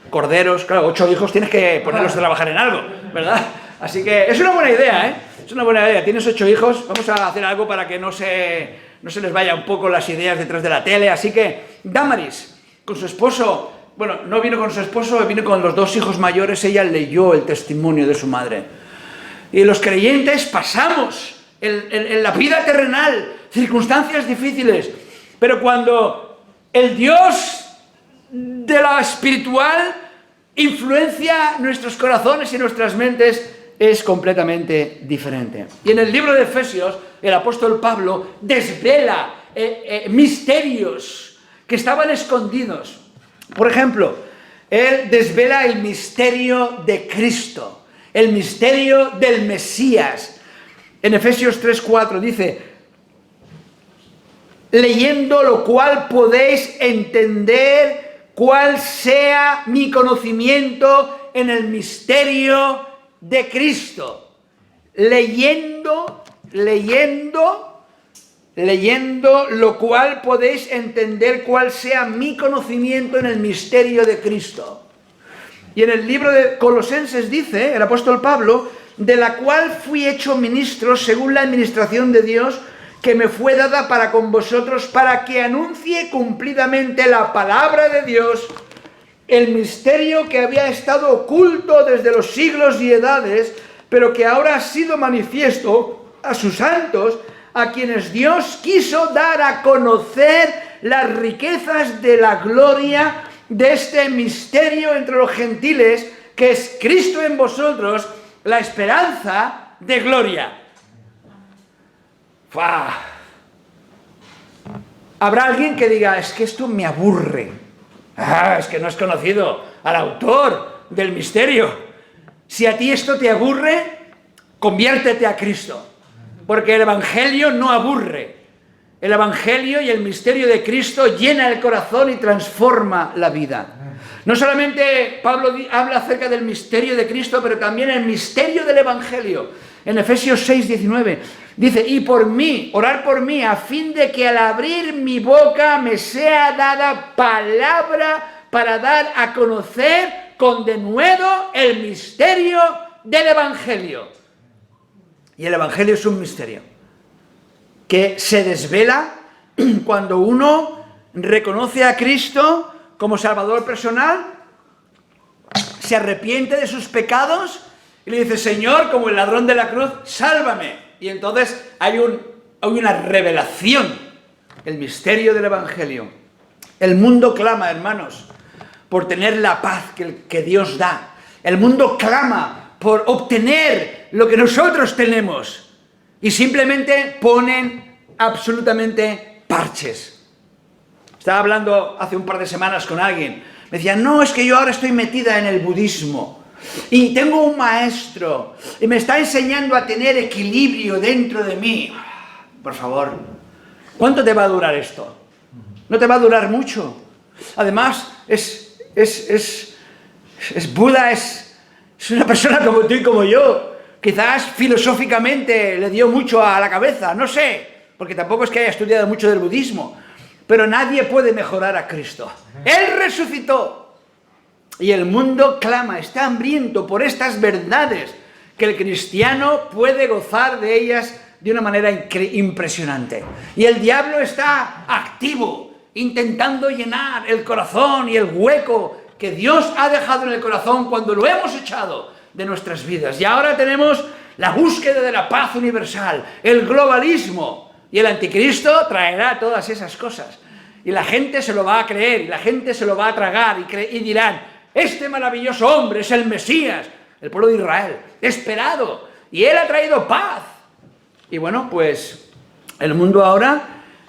Speaker 1: corderos. Claro, 8 hijos tienes que ponerlos a trabajar en algo, ¿verdad? Así que es una buena idea, ¿eh? Es una buena idea. Tienes 8 hijos, vamos a hacer algo para que no se les vaya un poco las ideas detrás de la tele. Así que Damaris, con su esposo, bueno, no vino con su esposo, vino con los 2 hijos mayores. Ella leyó el testimonio de su madre. Y los creyentes pasamos en la vida terrenal circunstancias difíciles, pero cuando el Dios de la espiritual influencia nuestros corazones y nuestras mentes, es completamente diferente. Y en el libro de Efesios, el apóstol Pablo desvela misterios que estaban escondidos. Por ejemplo, él desvela el misterio de Cristo, el misterio del Mesías. En Efesios 3:4 dice: leyendo lo cual podéis entender cuál sea mi conocimiento en el misterio de Cristo. Leyendo lo cual podéis entender cuál sea mi conocimiento en el misterio de Cristo. Y en el libro de Colosenses dice el apóstol Pablo: de la cual fui hecho ministro según la administración de Dios que me fue dada para con vosotros, para que anuncie cumplidamente la palabra de Dios, el misterio que había estado oculto desde los siglos y edades, pero que ahora ha sido manifiesto a sus santos, a quienes Dios quiso dar a conocer las riquezas de la gloria de este misterio entre los gentiles, que es Cristo en vosotros, la esperanza de gloria. ¡Fua! Habrá alguien que diga: es que esto me aburre. Es que no has conocido al autor del misterio. Si a ti esto te aburre, conviértete a Cristo, porque el Evangelio no aburre. El Evangelio y el misterio de Cristo llena el corazón y transforma la vida. No solamente Pablo habla acerca del misterio de Cristo, pero también el misterio del Evangelio. En Efesios 6:19 dice: y por mí, orar por mí, a fin de que al abrir mi boca me sea dada palabra para dar a conocer con denuedo el misterio del Evangelio. Y el Evangelio es un misterio que se desvela cuando uno reconoce a Cristo como Salvador personal, se arrepiente de sus pecados y le dice: Señor, como el ladrón de la cruz, sálvame. Y entonces hay una revelación, el misterio del Evangelio. El mundo clama, hermanos, por tener la paz que Dios da. El mundo clama por obtener lo que nosotros tenemos. Y simplemente ponen absolutamente parches. Estaba hablando hace un par de semanas con alguien. Me decía: no, es que yo ahora estoy metida en el budismo. Y tengo un maestro. Y me está enseñando a tener equilibrio dentro de mí. Por favor, ¿cuánto te va a durar esto? No te va a durar mucho. Además, Buda es una persona como tú y como yo. Quizás filosóficamente le dio mucho a la cabeza, no sé, porque tampoco es que haya estudiado mucho del budismo, pero nadie puede mejorar a Cristo. Él resucitó y el mundo clama, está hambriento por estas verdades, que el cristiano puede gozar de ellas de una manera impresionante. Y el diablo está activo, intentando llenar el corazón y el hueco que Dios ha dejado en el corazón cuando lo hemos echado de nuestras vidas. Y ahora tenemos la búsqueda de la paz universal, el globalismo, y el anticristo traerá todas esas cosas. Y la gente se lo va a creer, y la gente se lo va a tragar, y dirán, este maravilloso hombre es el Mesías, el pueblo de Israel, esperado, y él ha traído paz. Y bueno, pues el mundo ahora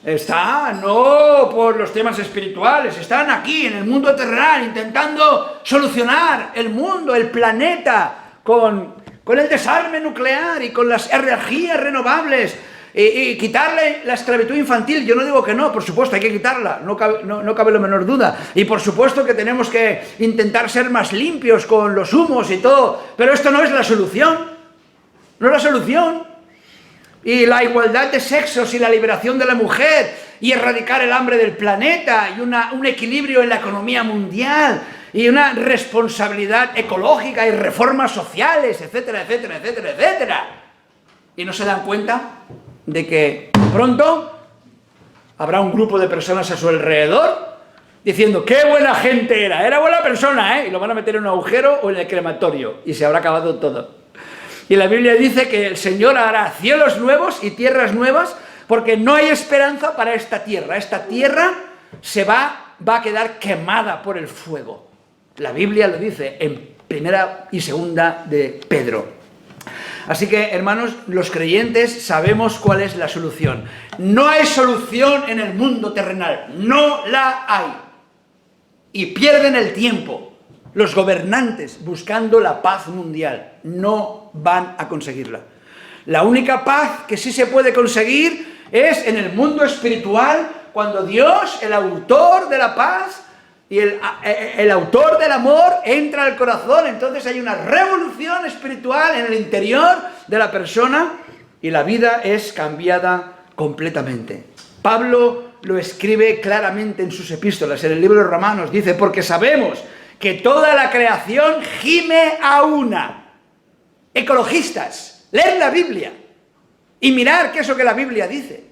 Speaker 1: está no por los temas espirituales, están aquí en el mundo terrenal intentando solucionar el mundo, el planeta, con el desarme nuclear y con las energías renovables, y quitarle la esclavitud infantil. Yo no digo que no, por supuesto hay que quitarla, no cabe la menor duda, y por supuesto que tenemos que intentar ser más limpios con los humos y todo, pero esto no es la solución, no es la solución. Y la igualdad de sexos y la liberación de la mujer y erradicar el hambre del planeta y un equilibrio en la economía mundial y una responsabilidad ecológica y reformas sociales, etcétera, etcétera, etcétera, etcétera. Y no se dan cuenta de que pronto habrá un grupo de personas a su alrededor diciendo, ¡qué buena gente era buena persona, y lo van a meter en un agujero o en el crematorio y se habrá acabado todo. Y la Biblia dice que el Señor hará cielos nuevos y tierras nuevas, porque no hay esperanza para esta tierra. Esta tierra va a quedar quemada por el fuego. La Biblia lo dice en 1 y 2 de Pedro. Así que, hermanos, los creyentes sabemos cuál es la solución. No hay solución en el mundo terrenal. No la hay. Y pierden el tiempo los gobernantes buscando la paz mundial. No van a conseguirla. La única paz que sí se puede conseguir es en el mundo espiritual, cuando Dios, el autor de la paz y el autor del amor, entra al corazón. Entonces hay una revolución espiritual en el interior de la persona y la vida es cambiada completamente. Pablo lo escribe claramente en sus epístolas. En el libro de Romanos dice, porque sabemos que toda la creación gime a una. Ecologistas, leer la Biblia y mirar qué es lo que la Biblia dice.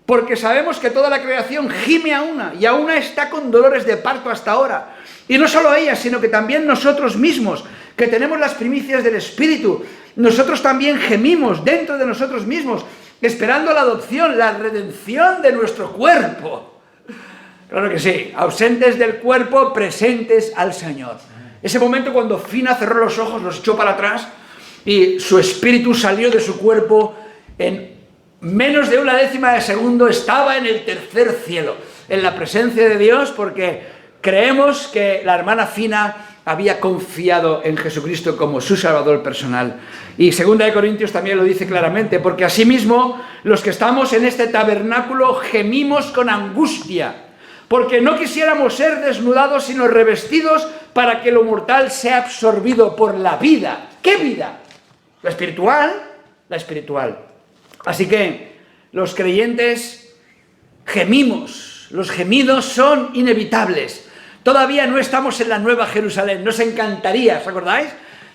Speaker 1: Porque sabemos que toda la creación gime a una, y a una está con dolores de parto hasta ahora. Y no solo ella, sino que también nosotros mismos, que tenemos las primicias del Espíritu, nosotros también gemimos dentro de nosotros mismos, esperando la adopción, la redención de nuestro cuerpo. Claro que sí, ausentes del cuerpo, presentes al Señor. Ese momento cuando Fina cerró los ojos, los echó para atrás y su espíritu salió de su cuerpo, en menos de una décima de segundo estaba en el tercer cielo, en la presencia de Dios, porque creemos que la hermana Fina había confiado en Jesucristo como su Salvador personal. Y 2 de Corintios también lo dice claramente, porque asimismo los que estamos en este tabernáculo gemimos con angustia, porque no quisiéramos ser desnudados, sino revestidos, para que lo mortal sea absorbido por la vida. ¿Qué vida? La espiritual, la espiritual. Así que los creyentes gemimos, los gemidos son inevitables. Todavía no estamos en la Nueva Jerusalén, nos encantaría, ¿os acordáis?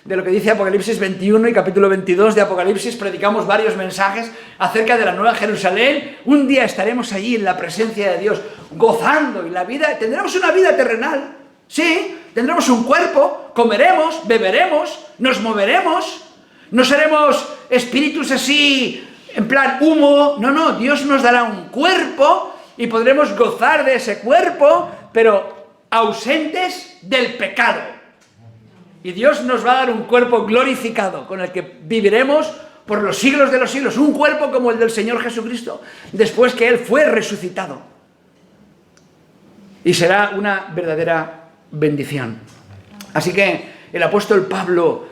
Speaker 1: De lo que dice Apocalipsis 21 y capítulo 22 de Apocalipsis, predicamos varios mensajes acerca de la Nueva Jerusalén. Un día estaremos allí en la presencia de Dios, gozando, y la vida, tendremos una vida terrenal, sí, tendremos un cuerpo, comeremos, beberemos, nos moveremos, no seremos espíritus así, en plan humo, no, Dios nos dará un cuerpo y podremos gozar de ese cuerpo, pero ausentes del pecado. Y Dios nos va a dar un cuerpo glorificado, con el que viviremos por los siglos de los siglos, un cuerpo como el del Señor Jesucristo, después que Él fue resucitado. Y será una verdadera bendición. Así que el apóstol Pablo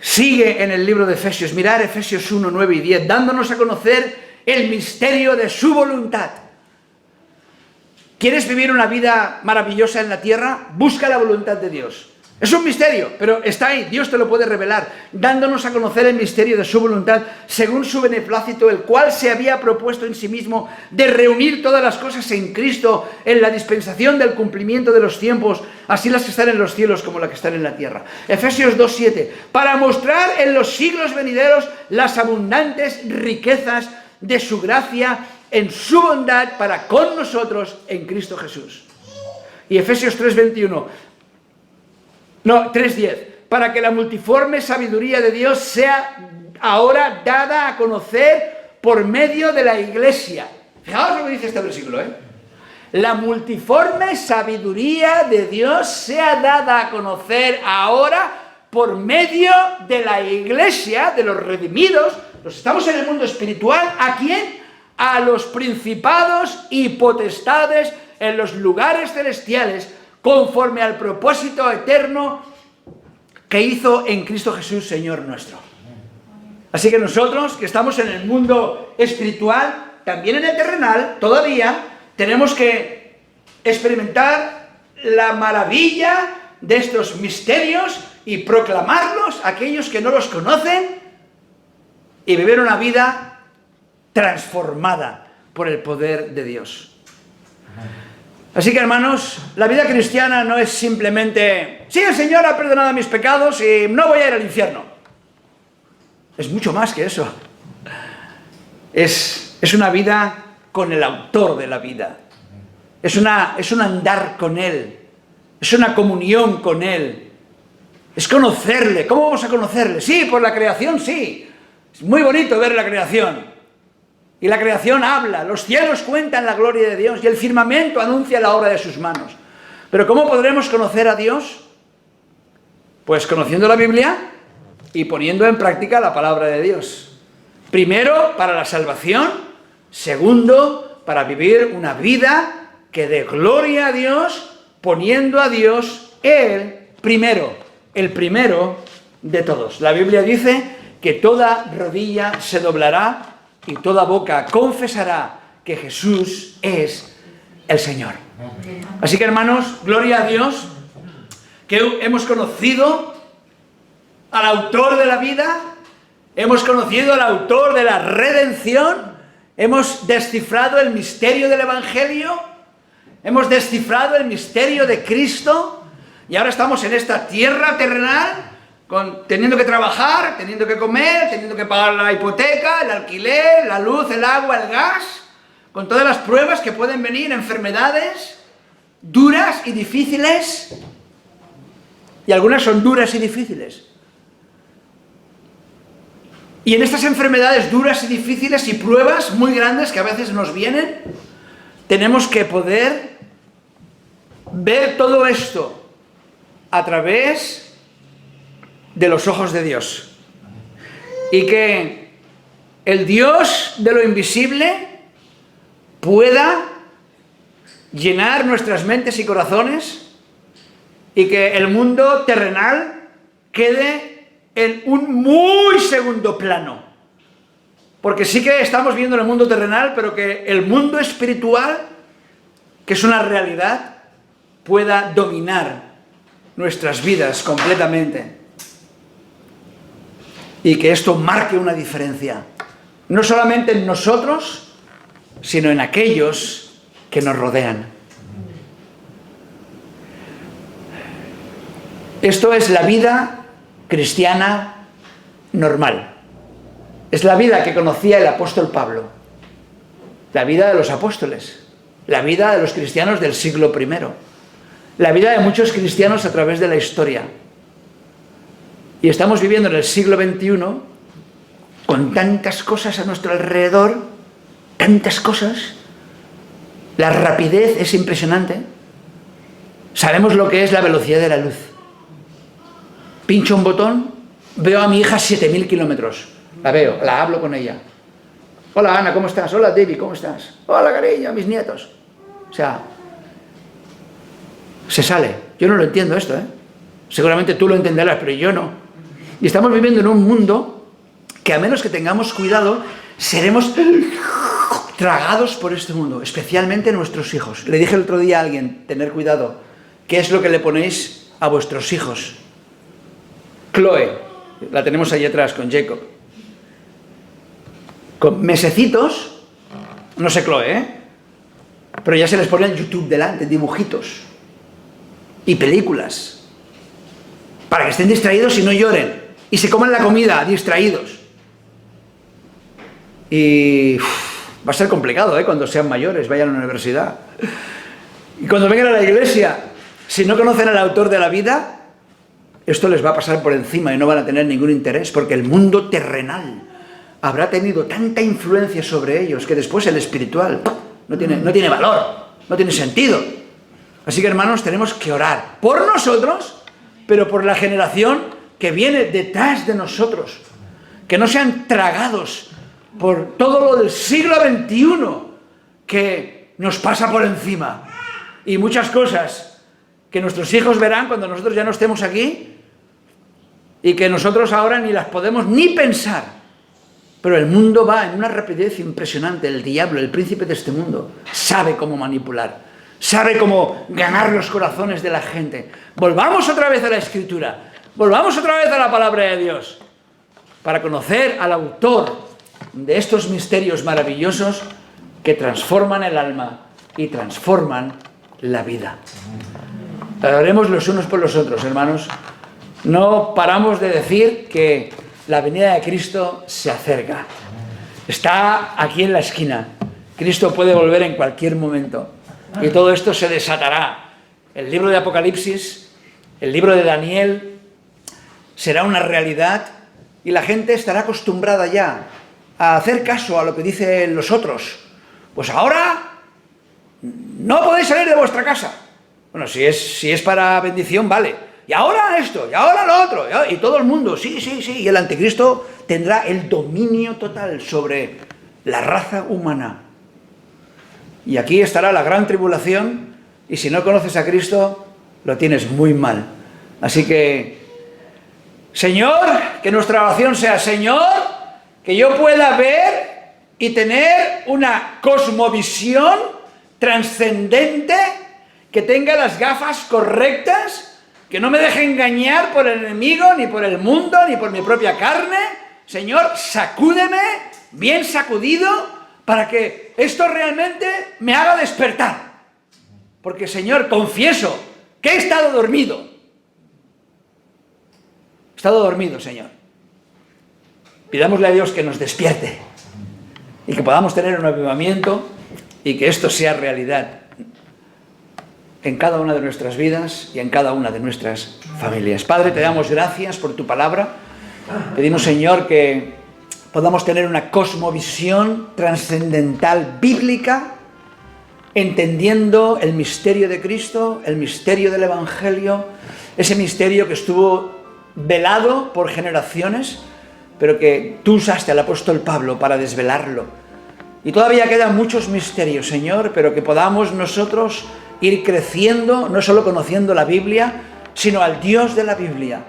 Speaker 1: sigue en el libro de Efesios, mirar Efesios 1, 9 y 10, dándonos a conocer el misterio de su voluntad. ¿Quieres vivir una vida maravillosa en la tierra? Busca la voluntad de Dios. Es un misterio, pero está ahí, Dios te lo puede revelar, dándonos a conocer el misterio de su voluntad, según su beneplácito, el cual se había propuesto en sí mismo de reunir todas las cosas en Cristo, en la dispensación del cumplimiento de los tiempos, así las que están en los cielos como las que están en la tierra. Efesios 2:7, para mostrar en los siglos venideros las abundantes riquezas de su gracia en su bondad para con nosotros en Cristo Jesús. Y Efesios 3:10, para que la multiforme sabiduría de Dios sea ahora dada a conocer por medio de la Iglesia. Fijaos lo que dice este versículo, La multiforme sabiduría de Dios sea dada a conocer ahora por medio de la Iglesia, de los redimidos. Los estamos en el mundo espiritual. ¿A quién? A los principados y potestades en los lugares celestiales, conforme al propósito eterno que hizo en Cristo Jesús, Señor nuestro. Así que nosotros, que estamos en el mundo espiritual, también en el terrenal, todavía tenemos que experimentar la maravilla de estos misterios y proclamarlos a aquellos que no los conocen y vivir una vida transformada por el poder de Dios. Así que, hermanos, la vida cristiana no es simplemente, sí, el Señor ha perdonado mis pecados y no voy a ir al infierno. Es mucho más que eso. Es una vida con el autor de la vida. Es un andar con Él. Es una comunión con Él. Es conocerle. ¿Cómo vamos a conocerle? Sí, por la creación, sí. Es muy bonito ver la creación. Y la creación habla, los cielos cuentan la gloria de Dios y el firmamento anuncia la obra de sus manos. Pero ¿cómo podremos conocer a Dios? Pues conociendo la Biblia y poniendo en práctica la palabra de Dios. Primero, para la salvación. Segundo, para vivir una vida que dé gloria a Dios, poniendo a Dios el primero de todos. La Biblia dice que toda rodilla se doblará y toda boca confesará que Jesús es el Señor. Así que, hermanos, gloria a Dios, que hemos conocido al autor de la vida, hemos conocido al autor de la redención, hemos descifrado el misterio del Evangelio, hemos descifrado el misterio de Cristo, y ahora estamos en esta tierra terrenal, teniendo que trabajar, teniendo que comer, teniendo que pagar la hipoteca, el alquiler, la luz, el agua, el gas, con todas las pruebas que pueden venir, enfermedades duras y difíciles, y algunas son duras y difíciles. Y en estas enfermedades duras y difíciles y pruebas muy grandes que a veces nos vienen, tenemos que poder ver todo esto a través de los ojos de Dios, y que el Dios de lo invisible pueda llenar nuestras mentes y corazones, y que el mundo terrenal quede en un muy segundo plano, porque sí que estamos viendo el mundo terrenal, pero que el mundo espiritual, que es una realidad, pueda dominar nuestras vidas completamente. Y que esto marque una diferencia, no solamente en nosotros, sino en aquellos que nos rodean. Esto es la vida cristiana normal. Es la vida que conocía el apóstol Pablo, la vida de los apóstoles, la vida de los cristianos del siglo I, la vida de muchos cristianos a través de la historia. Y estamos viviendo en el siglo XXI con tantas cosas a nuestro alrededor, tantas cosas. La rapidez es impresionante. Sabemos lo que es la velocidad de la luz. Pincho un botón, veo a mi hija a 7.000 kilómetros. La veo, la hablo con ella. Hola Ana, ¿cómo estás? Hola David, ¿cómo estás? Hola cariño, mis nietos. O sea, se sale. Yo no lo entiendo esto, Seguramente tú lo entenderás, pero yo no. Y estamos viviendo en un mundo que, a menos que tengamos cuidado, seremos tragados por este mundo, especialmente nuestros hijos. Le dije el otro día a alguien, tener cuidado, ¿qué es lo que le ponéis a vuestros hijos. Chloe, la tenemos ahí atrás con Jacob. Con mesecitos, no sé Chloe, pero ya se les pone el YouTube delante, dibujitos y películas, para que estén distraídos y no lloren, y se coman la comida distraídos. Y va a ser complicado, cuando sean mayores, vayan a la universidad. Y cuando vengan a la iglesia, si no conocen al autor de la vida, esto les va a pasar por encima y no van a tener ningún interés, porque el mundo terrenal habrá tenido tanta influencia sobre ellos que después el espiritual no tiene valor, no tiene sentido. Así que, hermanos, tenemos que orar por nosotros, pero por la generación que viene detrás de nosotros, que no sean tragados por todo lo del siglo XXI que nos pasa por encima, y muchas cosas que nuestros hijos verán cuando nosotros ya no estemos aquí y que nosotros ahora ni las podemos ni pensar. Pero el mundo va en una rapidez impresionante. El diablo, el príncipe de este mundo, sabe cómo manipular, sabe cómo ganar los corazones de la gente. Volvamos otra vez a la Escritura, volvamos otra vez a la palabra de Dios, para conocer al autor de estos misterios maravillosos que transforman el alma y transforman la vida. Oremos los unos por los otros, hermanos. No paramos de decir que la venida de Cristo se acerca. Está aquí en la esquina. Cristo puede volver en cualquier momento. Y todo esto se desatará. El libro de Apocalipsis, el libro de Daniel, será una realidad y la gente estará acostumbrada ya a hacer caso a lo que dicen los otros. Pues ahora no podéis salir de vuestra casa. Bueno, si es para bendición, vale. Y ahora esto, y ahora lo otro. Y todo el mundo, sí. Y el anticristo tendrá el dominio total sobre la raza humana. Y aquí estará la gran tribulación. Y si no conoces a Cristo, lo tienes muy mal. Así que, Señor, que nuestra oración sea: Señor, que yo pueda ver y tener una cosmovisión trascendente, que tenga las gafas correctas, que no me deje engañar por el enemigo, ni por el mundo, ni por mi propia carne. Señor, sacúdeme, bien sacudido, para que esto realmente me haga despertar. Porque, Señor, confieso que he estado dormido. He estado dormido, Señor. Pidámosle a Dios que nos despierte y que podamos tener un avivamiento y que esto sea realidad en cada una de nuestras vidas y en cada una de nuestras familias. Padre, te damos gracias por tu palabra. Pedimos, Señor, que podamos tener una cosmovisión trascendental bíblica, entendiendo el misterio de Cristo, el misterio del Evangelio, ese misterio que estuvo velado por generaciones, pero que tú usaste al apóstol Pablo para desvelarlo. Y todavía quedan muchos misterios, Señor, pero que podamos nosotros ir creciendo, no solo conociendo la Biblia, sino al Dios de la Biblia.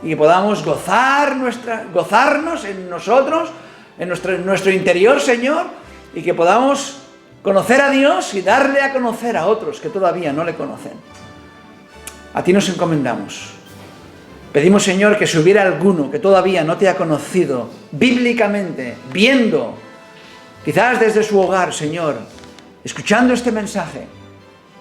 Speaker 1: Y que podamos gozarnos en nosotros, en nuestro interior, Señor, y que podamos conocer a Dios y darle a conocer a otros que todavía no le conocen. A ti nos encomendamos. Pedimos, Señor, que si hubiera alguno que todavía no te ha conocido bíblicamente, viendo, quizás desde su hogar, Señor, escuchando este mensaje,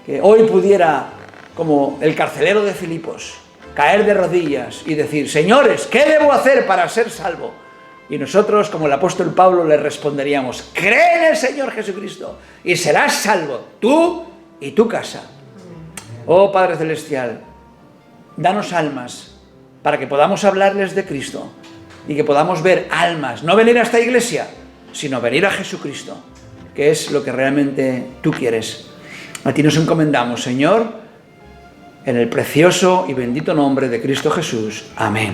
Speaker 1: que hoy pudiera, como el carcelero de Filipos, caer de rodillas y decir: Señores, ¿qué debo hacer para ser salvo? Y nosotros, como el apóstol Pablo, le responderíamos: cree en el Señor Jesucristo y serás salvo, tú y tu casa. Oh Padre Celestial, danos almas para que podamos hablarles de Cristo y que podamos ver almas, no venir a esta iglesia, sino venir a Jesucristo, que es lo que realmente tú quieres. A ti nos encomendamos, Señor, en el precioso y bendito nombre de Cristo Jesús. Amén.